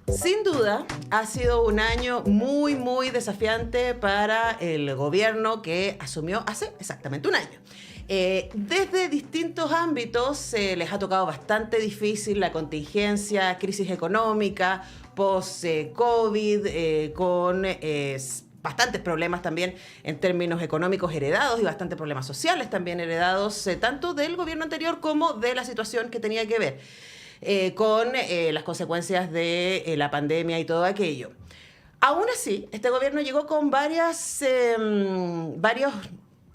Sin duda, ha sido un año muy desafiante para el gobierno que asumió hace exactamente un año. Desde distintos ámbitos les ha tocado bastante difícil la contingencia, crisis económica, post-COVID, con bastantes problemas también en términos económicos heredados y bastantes problemas sociales también heredados, tanto del gobierno anterior como de la situación que tenía que ver con las consecuencias de la pandemia y todo aquello. Aún así, este gobierno llegó con varios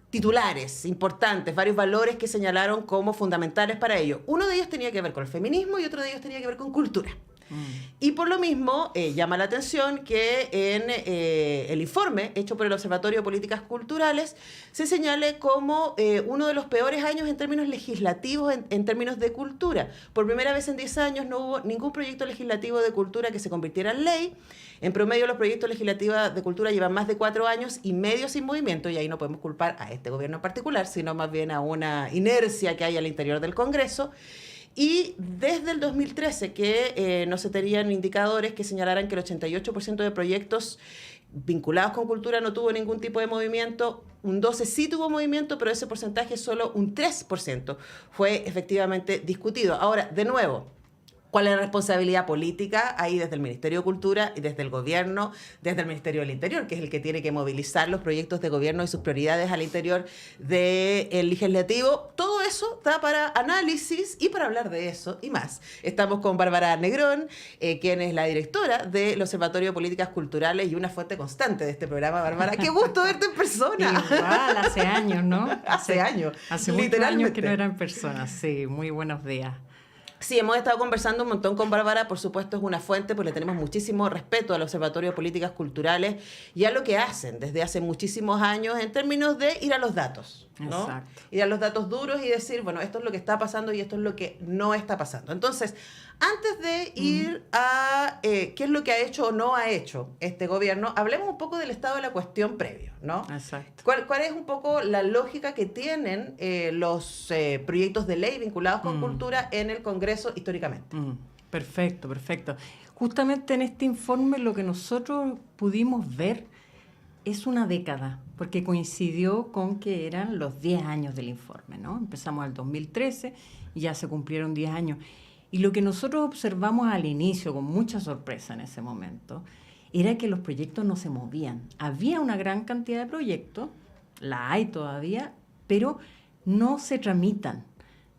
titulares importantes, varios valores que señalaron como fundamentales para ello. Uno de ellos tenía que ver con el feminismo y otro de ellos tenía que ver con cultura. Y por lo mismo, llama la atención que en el informe hecho por el Observatorio de Políticas Culturales se señale como uno de los peores años en términos legislativos, en términos de cultura. Por primera vez en 10 años no hubo ningún proyecto legislativo de cultura que se convirtiera en ley. En promedio, los proyectos legislativos de cultura llevan más de 4 años y medio sin movimiento, y ahí no podemos culpar a este gobierno en particular, sino más bien a una inercia que hay al interior del Congreso. Y desde el 2013 que no se tenían indicadores que señalaran que el 88% de proyectos vinculados con cultura no tuvo ningún tipo de movimiento. Un 12% sí tuvo movimiento, pero ese porcentaje, solo un 3% fue efectivamente discutido. Ahora, de nuevo, ¿cuál es la responsabilidad política ahí desde el Ministerio de Cultura y desde el gobierno, desde el Ministerio del Interior, que es el que tiene que movilizar los proyectos de gobierno y sus prioridades al interior del legislativo? Todo eso da para análisis, y para hablar de eso y más estamos con Bárbara Negrón, quien es la directora del Observatorio de Políticas Culturales y una fuente constante de este programa. Bárbara, qué gusto verte en persona. Igual, hace años, ¿no? Hace años. Hace muchos años que no era en persona, sí. Muy buenos días. Sí, hemos estado conversando un montón con Bárbara, por supuesto es una fuente, pues le tenemos muchísimo respeto al Observatorio de Políticas Culturales y a lo que hacen desde hace muchísimos años en términos de ir a los datos, ¿no? Exacto. Ir a los datos duros y decir, bueno, esto es lo que está pasando y esto es lo que no está pasando. Entonces, antes de ir a qué es lo que ha hecho o no ha hecho este gobierno, hablemos un poco del estado de la cuestión previo, ¿no? Exacto. ¿Cuál es un poco la lógica que tienen los proyectos de ley vinculados con cultura en el Congreso históricamente? Perfecto. Justamente en este informe lo que nosotros pudimos ver es una década, porque coincidió con que eran los 10 años del informe, ¿no? Empezamos al 2013 y ya se cumplieron 10 años. Y lo que nosotros observamos al inicio, con mucha sorpresa en ese momento, era que los proyectos no se movían. Había una gran cantidad de proyectos, la hay todavía, pero no se tramitan,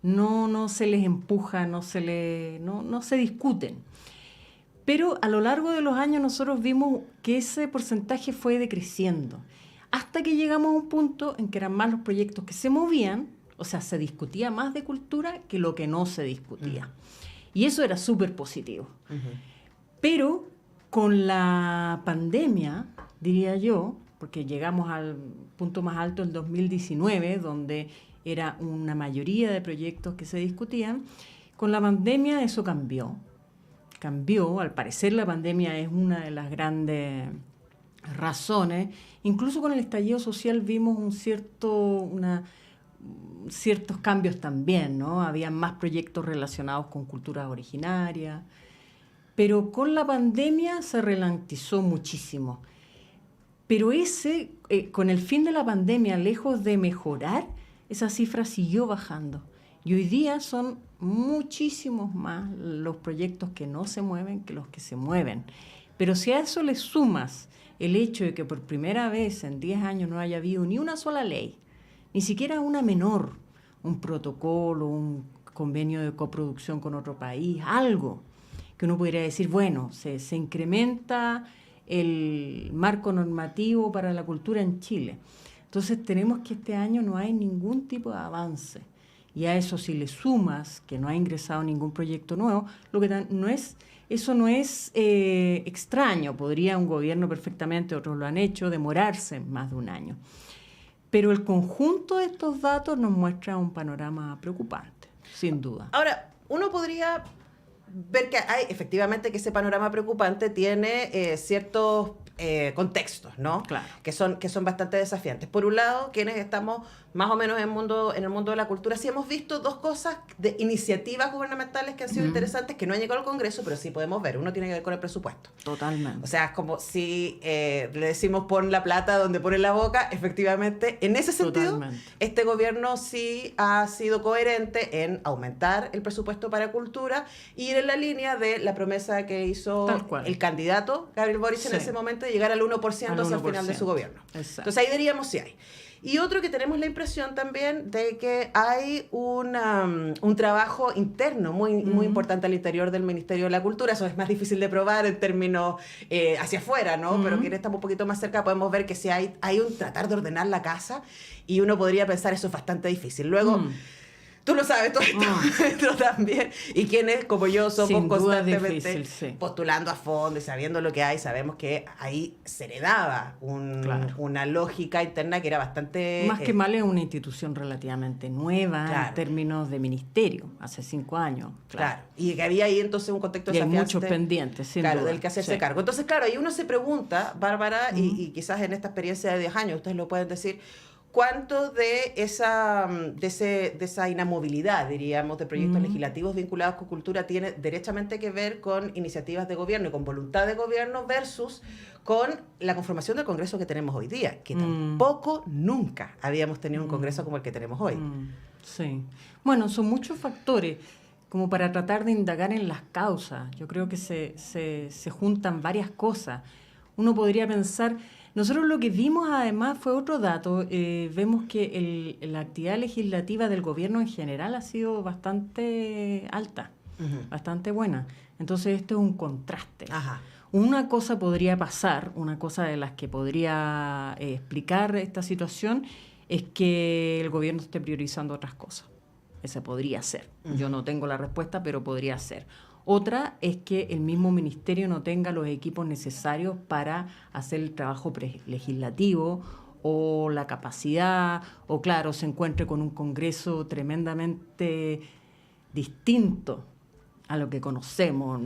no se les empuja, no se discuten. Pero a lo largo de los años nosotros vimos que ese porcentaje fue decreciendo, hasta que llegamos a un punto en que eran más los proyectos que se movían, o sea, se discutía más de cultura que lo que no se discutía. Y eso era súper positivo. Pero con la pandemia, diría yo, porque llegamos al punto más alto en 2019, donde era una mayoría de proyectos que se discutían, con la pandemia eso cambió. Al parecer la pandemia es una de las grandes razones. Incluso con el estallido social vimos ciertos cambios también, ¿no? Había más proyectos relacionados con culturas originarias, pero con la pandemia se ralentizó muchísimo. Pero con el fin de la pandemia, lejos de mejorar, esa cifra siguió bajando. Y hoy día son muchísimos más los proyectos que no se mueven que los que se mueven. Pero si a eso le sumas el hecho de que por primera vez en 10 años no haya habido ni una sola ley, ni siquiera una menor, un protocolo, un convenio de coproducción con otro país, algo que uno podría decir, bueno, se incrementa el marco normativo para la cultura en Chile. Entonces tenemos que este año no hay ningún tipo de avance. Y a eso si le sumas que no ha ingresado ningún proyecto nuevo, eso no es extraño. Podría un gobierno perfectamente, otros lo han hecho, demorarse más de un año. Pero el conjunto de estos datos nos muestra un panorama preocupante, sin duda. Ahora, uno podría ver que hay efectivamente que ese panorama preocupante tiene ciertos contextos, ¿no? Claro. Que son bastante desafiantes. Por un lado, quienes estamos más o menos en el mundo de la cultura, sí hemos visto dos cosas de iniciativas gubernamentales que han sido interesantes, que no han llegado al Congreso, pero sí podemos ver. Uno tiene que ver con el presupuesto. Totalmente. O sea, es como si le decimos pon la plata donde pone la boca, efectivamente, en ese sentido, Totalmente. este gobierno sí ha sido coherente en aumentar el presupuesto para cultura y ir en la línea de la promesa que hizo el candidato Gabriel Boric en ese momento de llegar al 1% hacia el final de su gobierno. Exacto. Entonces ahí diríamos sí hay. Y otro que tenemos la impresión también de que hay un trabajo interno muy importante al interior del Ministerio de la Cultura. Eso es más difícil de probar en términos hacia afuera, ¿no? Pero quienes estamos un poquito más cerca podemos ver que sí hay un tratar de ordenar la casa y uno podría pensar eso es bastante difícil. Luego... Tú lo sabes, todo esto también. Y quienes, como yo, somos constantemente postulando a fondo y sabiendo lo que hay, sabemos que ahí se heredaba una lógica interna que era bastante... Más que mal es una institución relativamente nueva en términos de ministerio, hace 5 años. Claro. Y que había ahí entonces un contexto desafiante. Y hay muchos pendientes, sin duda. Del que hacerse cargo. Entonces, claro, ahí uno se pregunta, Bárbara, y quizás en esta experiencia de 10 años, ustedes lo pueden decir... ¿Cuánto de esa inamovilidad, diríamos, de proyectos legislativos vinculados con cultura tiene derechamente que ver con iniciativas de gobierno y con voluntad de gobierno versus con la conformación del Congreso que tenemos hoy día? Que tampoco nunca habíamos tenido un Congreso como el que tenemos hoy. Sí. Bueno, son muchos factores como para tratar de indagar en las causas. Yo creo que se juntan varias cosas. Uno podría pensar... Nosotros lo que vimos además fue otro dato. Vemos que la actividad legislativa del gobierno en general ha sido bastante alta, bastante buena. Entonces esto es un contraste. Ajá. Una cosa podría pasar, una cosa de las que podría explicar esta situación es que el gobierno esté priorizando otras cosas. Esa podría ser. Yo no tengo la respuesta, pero podría ser. Otra es que el mismo ministerio no tenga los equipos necesarios para hacer el trabajo legislativo o la capacidad, o claro, se encuentre con un Congreso tremendamente distinto a lo que conocemos.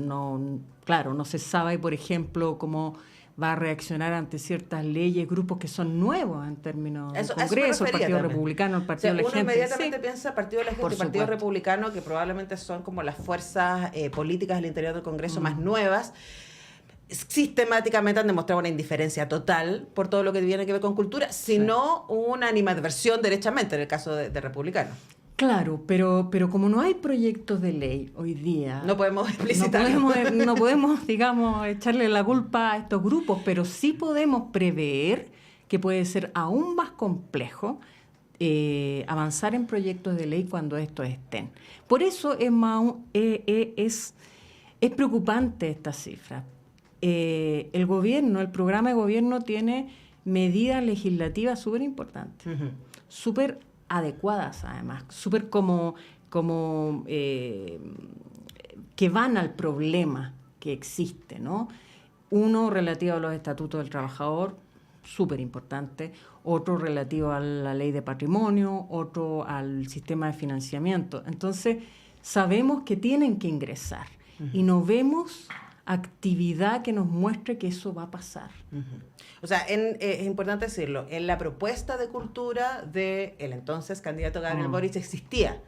Claro, no se sabe, por ejemplo, cómo va a reaccionar ante ciertas leyes, grupos que son nuevos en términos del Congreso, el Partido Republicano, el Partido de la Gente. Uno inmediatamente piensa Partido de la Gente y Partido Republicano, que probablemente son como las fuerzas políticas del interior del Congreso más nuevas. Sistemáticamente han demostrado una indiferencia total por todo lo que tiene que ver con cultura, sino una animadversión derechamente en el caso de Republicano. Claro, pero como no hay proyectos de ley hoy día... No podemos explicitarlo. No podemos, digamos, echarle la culpa a estos grupos, pero sí podemos prever que puede ser aún más complejo avanzar en proyectos de ley cuando estos estén. Por eso es preocupante esta cifra. El programa de gobierno tiene medidas legislativas súper importantes, súper adecuadas además, súper como que van al problema que existe, ¿no? Uno relativo a los estatutos del trabajador, súper importante, otro relativo a la ley de patrimonio, otro al sistema de financiamiento. Entonces, sabemos que tienen que ingresar y no vemos actividad que nos muestre que eso va a pasar. O sea, es importante decirlo, en la propuesta de cultura del entonces candidato Gabriel Boric existía.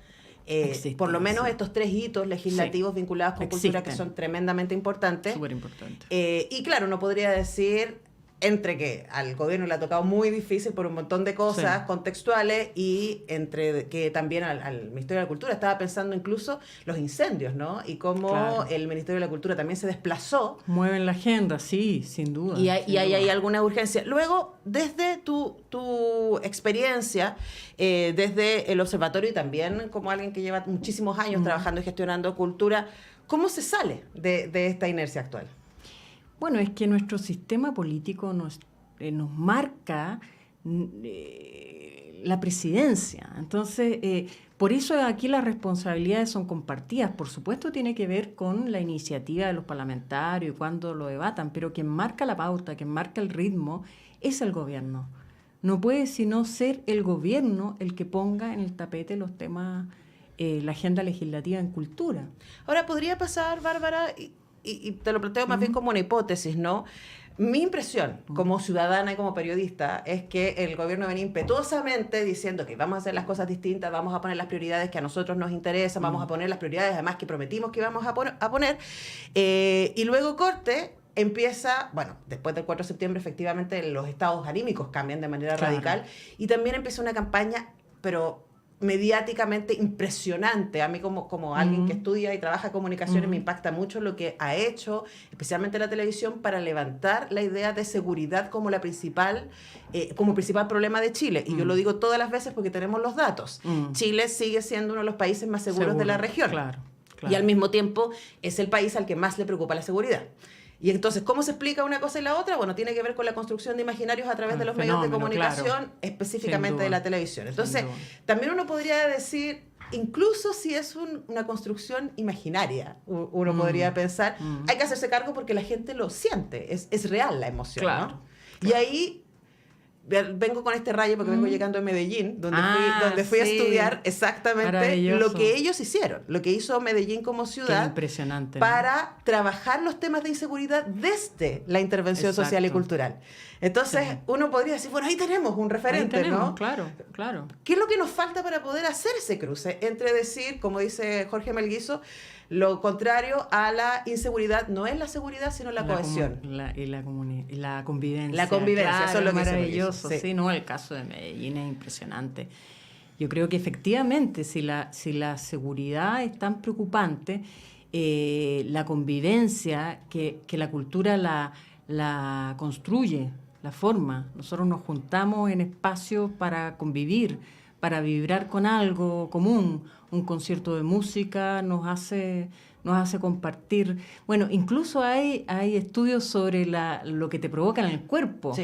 Por lo menos estos 3 hitos legislativos vinculados con cultura que son tremendamente importantes. Súper importantes. Y claro, uno podría decir, entre que al gobierno le ha tocado muy difícil por un montón de cosas contextuales y entre que también al Ministerio de la Cultura estaba pensando incluso los incendios, ¿no? Y cómo el Ministerio de la Cultura también se desplazó. Mueven la agenda, sí, sin duda. Y hay alguna urgencia. Luego, desde tu experiencia, desde el observatorio y también como alguien que lleva muchísimos años trabajando y gestionando cultura, ¿cómo se sale de esta inercia actual? Bueno, es que nuestro sistema político nos marca la presidencia. Entonces, por eso aquí las responsabilidades son compartidas. Por supuesto, tiene que ver con la iniciativa de los parlamentarios y cuando lo debatan, pero quien marca la pauta, quien marca el ritmo, es el gobierno. No puede sino ser el gobierno el que ponga en el tapete los temas, la agenda legislativa en cultura. Ahora, podría pasar, Bárbara, y te lo planteo más bien como una hipótesis, ¿no? Mi impresión como ciudadana y como periodista es que el gobierno venía impetuosamente diciendo que vamos a hacer las cosas distintas, vamos a poner las prioridades que a nosotros nos interesan, vamos a poner las prioridades además que prometimos que íbamos a poner, y luego corte empieza, bueno, después del 4 de septiembre efectivamente los estados anímicos cambian de manera radical y también empieza una campaña, pero mediáticamente impresionante. A mí como alguien que estudia y trabaja comunicaciones me impacta mucho lo que ha hecho, especialmente la televisión, para levantar la idea de seguridad como como principal problema de Chile. Y yo lo digo todas las veces porque tenemos los datos. Chile sigue siendo uno de los países más seguros de la región. Claro. Y al mismo tiempo es el país al que más le preocupa la seguridad. Y entonces, ¿cómo se explica una cosa y la otra? Bueno, tiene que ver con la construcción de imaginarios a través de los medios de comunicación, específicamente de la televisión. Entonces, también uno podría decir, incluso si es una construcción imaginaria, uno podría pensar, hay que hacerse cargo porque la gente lo siente, es real la emoción, ¿no? Y ahí vengo con este rayo porque vengo llegando a Medellín, donde fui a estudiar exactamente lo que ellos hicieron, lo que hizo Medellín como ciudad. Qué impresionante, para trabajar los temas de inseguridad desde la intervención social y cultural. Entonces, uno podría decir, bueno, ahí tenemos un referente, ¿no? Claro. ¿Qué es lo que nos falta para poder hacer ese cruce entre decir, como dice Jorge Melguizo, lo contrario a la inseguridad no es la seguridad, sino la cohesión? La convivencia. La convivencia, claro, eso es lo que maravilloso. Sí, no, el caso de Medellín es impresionante. Yo creo que efectivamente, si la seguridad es tan preocupante, la convivencia, que la cultura la construye, la forma. Nosotros nos juntamos en espacios para convivir, para vibrar con algo común. Un concierto de música nos hace compartir. Bueno, incluso hay estudios sobre lo que te provoca en el cuerpo,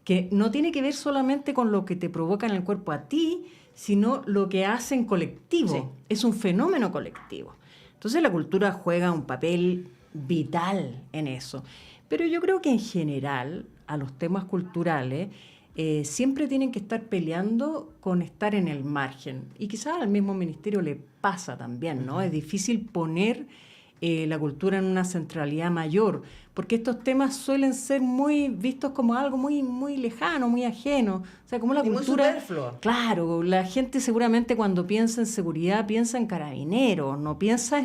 que no tiene que ver solamente con lo que te provoca en el cuerpo a ti, sino lo que hace en colectivo. Es un fenómeno colectivo. Entonces la cultura juega un papel vital en eso. Pero yo creo que en general a los temas culturales siempre tienen que estar peleando con estar en el margen. Y quizás al mismo ministerio le pasa también, ¿no? Es difícil poner la cultura en una centralidad mayor, porque estos temas suelen ser muy vistos como algo muy, muy lejano, muy ajeno. O sea, como la cultura... muy superfluo. Claro, la gente seguramente cuando piensa en seguridad piensa en carabineros, no piensa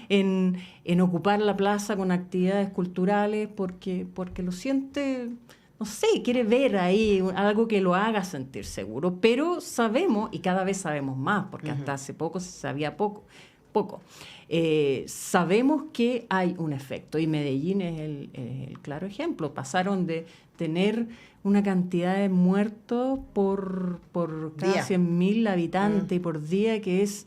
en ocupar la plaza con actividades culturales porque lo siente... No sé, quiere ver ahí algo que lo haga sentir seguro, pero sabemos, y cada vez sabemos más, porque hasta hace poco se sabía poco. Sabemos que hay un efecto, y Medellín es el claro ejemplo. Pasaron de tener una cantidad de muertos por cada 100.000 habitantes por día, que es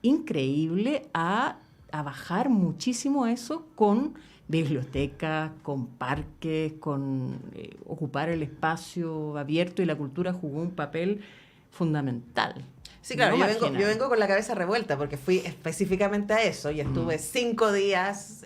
increíble, a bajar muchísimo eso con bibliotecas, con parques, con ocupar el espacio abierto, y la cultura jugó un papel fundamental. Sí, claro, yo vengo con la cabeza revuelta porque fui específicamente a eso y estuve 5 días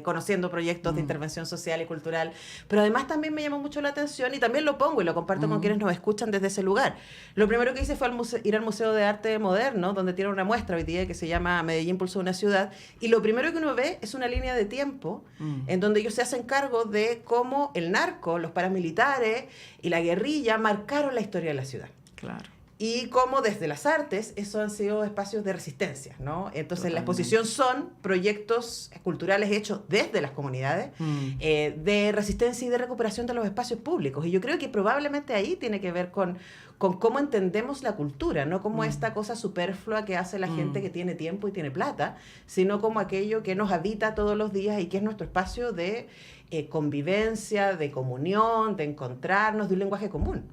conociendo proyectos de intervención social y cultural, pero además también me llamó mucho la atención y también lo pongo y lo comparto con quienes nos escuchan desde ese lugar. Lo primero que hice fue ir al Museo de Arte Moderno, donde tiene una muestra hoy día que se llama Medellín Pulso de una Ciudad, y lo primero que uno ve es una línea de tiempo en donde ellos se hacen cargo de cómo el narco, los paramilitares y la guerrilla marcaron la historia de la ciudad. Claro. Y cómo desde las artes, esos han sido espacios de resistencia, ¿no? Entonces, la exposición son proyectos culturales hechos desde las comunidades de resistencia y de recuperación de los espacios públicos. Y yo creo que probablemente ahí tiene que ver con cómo entendemos la cultura, no como esta cosa superflua que hace la gente que tiene tiempo y tiene plata, sino como aquello que nos habita todos los días y que es nuestro espacio de convivencia, de comunión, de encontrarnos, de un lenguaje común.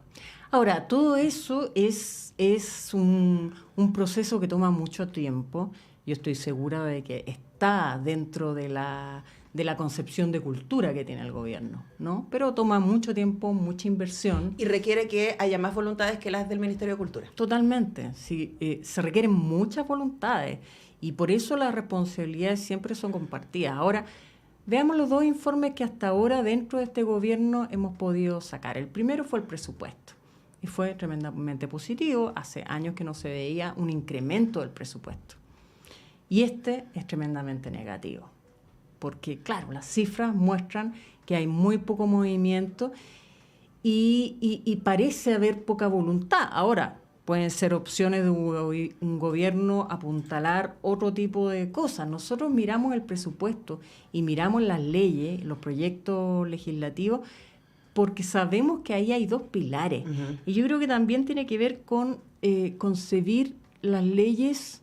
Ahora, todo eso es un proceso que toma mucho tiempo. Yo estoy segura de que está dentro de la concepción de cultura que tiene el gobierno, ¿no? Pero toma mucho tiempo, mucha inversión. Y requiere que haya más voluntades que las del Ministerio de Cultura. Totalmente. Sí, se requieren muchas voluntades y por eso las responsabilidades siempre son compartidas. Ahora, veamos los 2 informes que hasta ahora dentro de este gobierno hemos podido sacar. El primero fue el presupuesto. Y fue tremendamente positivo. Hace años que no se veía un incremento del presupuesto. Y este es tremendamente negativo. porque claro, las cifras muestran que hay muy poco movimiento y parece haber poca voluntad. Ahora, pueden ser opciones de un gobierno apuntalar otro tipo de cosas. Nosotros miramos el presupuesto y miramos las leyes, los proyectos legislativos, porque sabemos que ahí hay dos pilares. Uh-huh. Y yo creo que también tiene que ver con concebir las leyes.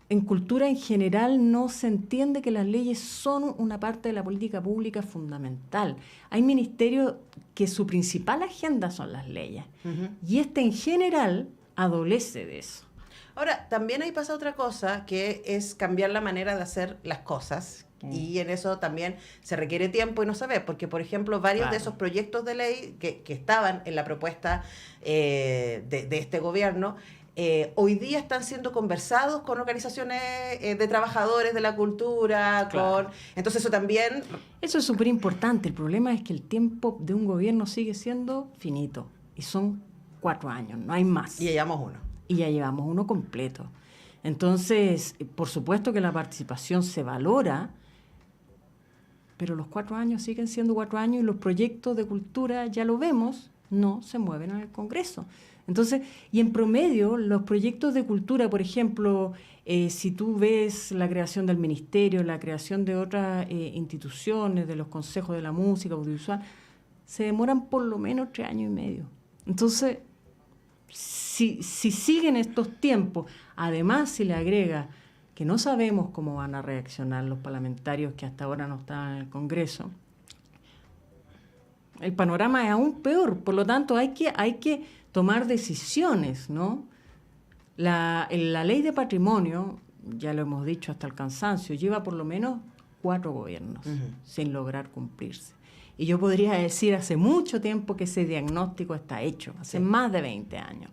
En cultura en general no se entiende que las leyes son una parte de la política pública fundamental. Hay ministerios que su principal agenda son las leyes. Uh-huh. Y en general adolece de eso. Ahora, también ahí pasa otra cosa, que es cambiar la manera de hacer las cosas. Y en eso también se requiere tiempo y no se ve, porque por ejemplo varios de esos proyectos de ley que estaban en la propuesta de este gobierno, hoy día están siendo conversados con organizaciones de trabajadores de la cultura, entonces eso también... Eso es súper importante. El problema es que el tiempo de un gobierno sigue siendo finito, y son 4 años, no hay más. Y ya llevamos uno. Y ya llevamos uno completo. Entonces, por supuesto que la participación se valora, pero los 4 años siguen siendo 4 años y los proyectos de cultura, ya lo vemos, no se mueven en el Congreso. Entonces, y en promedio, los proyectos de cultura, por ejemplo, si tú ves la creación del ministerio, la creación de otras instituciones, de los consejos de la música audiovisual, se demoran por lo menos 3 años y medio. Entonces, si siguen estos tiempos, además si le agrega que no sabemos cómo van a reaccionar los parlamentarios que hasta ahora no están en el Congreso, el panorama es aún peor. Por lo tanto, hay que tomar decisiones, ¿no? La ley de patrimonio, ya lo hemos dicho hasta el cansancio, lleva por lo menos 4 gobiernos sin lograr cumplirse. Y yo podría decir hace mucho tiempo que ese diagnóstico está hecho, hace más de 20 años.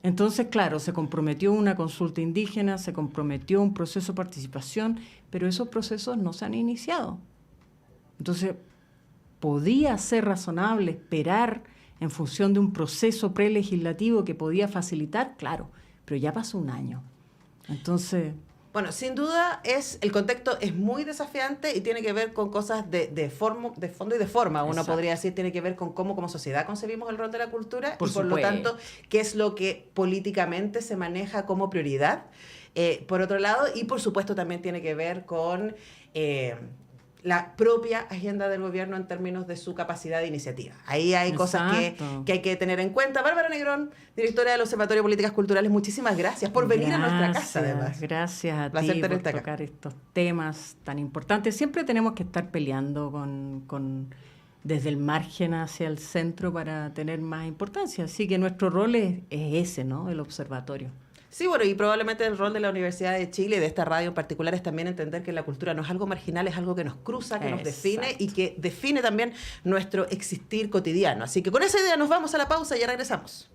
Entonces, claro, se comprometió una consulta indígena, se comprometió un proceso de participación, pero esos procesos no se han iniciado. Entonces, podía ser razonable esperar en función de un proceso prelegislativo que podía facilitar, claro, pero ya pasó 1 año. Entonces... Bueno, sin duda el contexto es muy desafiante y tiene que ver con cosas de fondo y de forma. Uno podría decir, tiene que ver con cómo como sociedad concebimos el rol de la cultura y por lo tanto, qué es lo que políticamente se maneja como prioridad. Por otro lado, y por supuesto también tiene que ver con la propia agenda del gobierno en términos de su capacidad de iniciativa. Ahí hay cosas que hay que tener en cuenta. Bárbara Negrón, directora del Observatorio de Políticas Culturales, muchísimas gracias por venir a nuestra casa, además. Gracias a ti por tocar estos temas tan importantes. Siempre tenemos que estar peleando desde el margen hacia el centro para tener más importancia. Así que nuestro rol es ese, ¿no? El observatorio. Sí, bueno, y probablemente el rol de la Universidad de Chile y de esta radio en particular es también entender que la cultura no es algo marginal, es algo que nos cruza, que nos define y que define también nuestro existir cotidiano. Así que con esa idea nos vamos a la pausa y ya regresamos.